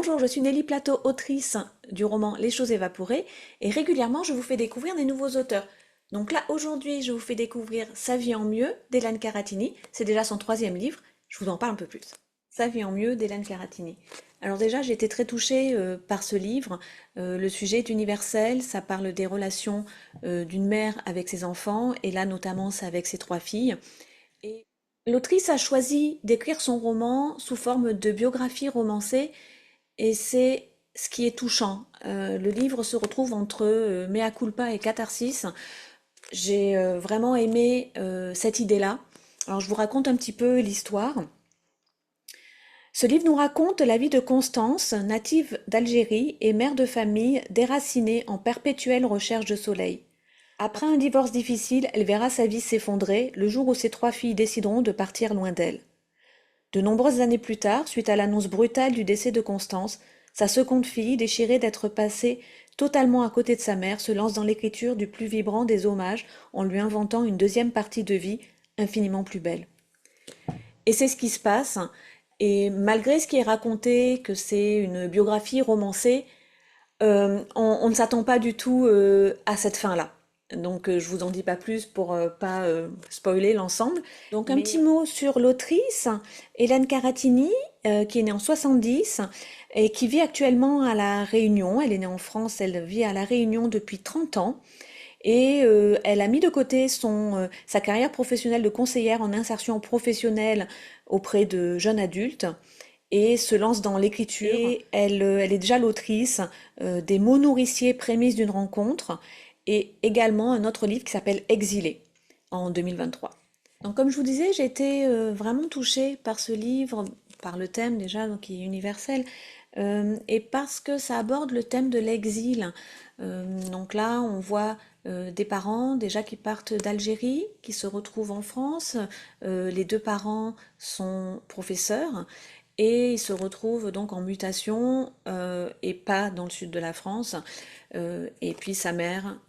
Bonjour, je suis Nelly Plateau, autrice du roman Les choses évaporées, et régulièrement je vous fais découvrir des nouveaux auteurs. Donc là, aujourd'hui, je vous fais découvrir Sa vie en mieux d'Hélène Caratini. C'est déjà son troisième livre, je vous en parle un peu plus. Sa vie en mieux d'Hélène Caratini. Alors déjà, j'ai été très touchée par ce livre. Le sujet est universel, ça parle des relations d'une mère avec ses enfants, et là notamment c'est avec ses trois filles. Et l'autrice a choisi d'écrire son roman sous forme de biographie romancée et c'est ce qui est touchant. Le livre se retrouve entre mea culpa et catharsis. J'ai vraiment aimé cette idée-là. Alors je vous raconte un petit peu l'histoire. Ce livre nous raconte la vie de Constance, native d'Algérie et mère de famille déracinée en perpétuelle recherche de soleil. Après un divorce difficile, elle verra sa vie s'effondrer le jour où ses trois filles décideront de partir loin d'elle. De nombreuses années plus tard, suite à l'annonce brutale du décès de Constance, sa seconde fille, déchirée d'être passée totalement à côté de sa mère, se lance dans l'écriture du plus vibrant des hommages en lui inventant une deuxième partie de vie infiniment plus belle. Et c'est ce qui se passe. Et malgré ce qui est raconté, que c'est une biographie romancée, on ne s'attend pas du tout à cette fin-là. Donc je vous en dis pas plus pour pas spoiler l'ensemble. Donc un petit mot sur l'autrice, Hélène Caratini, qui est née en 70 et qui vit actuellement à La Réunion. Elle est née en France, elle vit à La Réunion depuis 30 ans. Et elle a mis de côté sa carrière professionnelle de conseillère en insertion professionnelle auprès de jeunes adultes et se lance dans l'écriture. Et elle est déjà l'autrice des mots nourriciers prémices d'une rencontre et également un autre livre qui s'appelle Exilé en 2023. Donc comme je vous disais, j'ai été vraiment touchée par ce livre, par le thème déjà donc, qui est universel, et parce que ça aborde le thème de l'exil. Donc là, on voit des parents déjà qui partent d'Algérie, qui se retrouvent en France. Les deux parents sont professeurs et ils se retrouvent donc en mutation et pas dans le sud de la France. Et puis sa mère,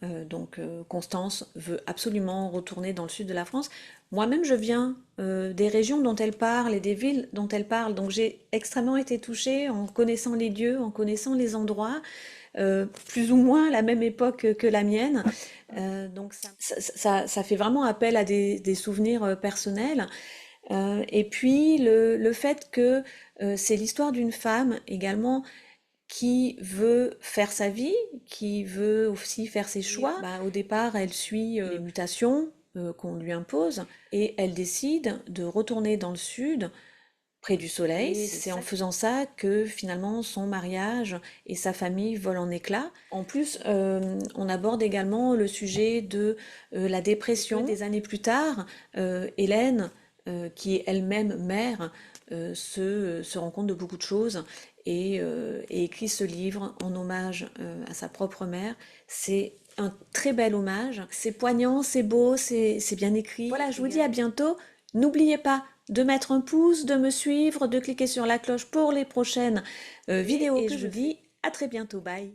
Constance, veut absolument retourner dans le sud de la France. Moi-même, je viens des régions dont elle parle et des villes dont elle parle, donc j'ai extrêmement été touchée en connaissant les lieux, en connaissant les endroits, plus ou moins à la même époque que la mienne. Donc ça fait vraiment appel à des souvenirs personnels. Et puis le fait que c'est l'histoire d'une femme également qui veut faire sa vie, qui veut aussi faire ses choix. Bah, au départ, elle suit les mutations qu'on lui impose et elle décide de retourner dans le sud, près du soleil. Et c'est en faisant ça que finalement son mariage et sa famille volent en éclats. En plus, on aborde également le sujet de la dépression. Des années plus tard, Hélène, qui est elle-même mère, se rend compte de beaucoup de choses et écrit ce livre en hommage à sa propre mère. C'est un très bel hommage. C'est poignant, c'est beau, c'est bien écrit. Voilà, je vous dis à bientôt. N'oubliez pas de mettre un pouce, de me suivre, de cliquer sur la cloche pour les prochaines vidéos que je vous dis. À très bientôt, bye.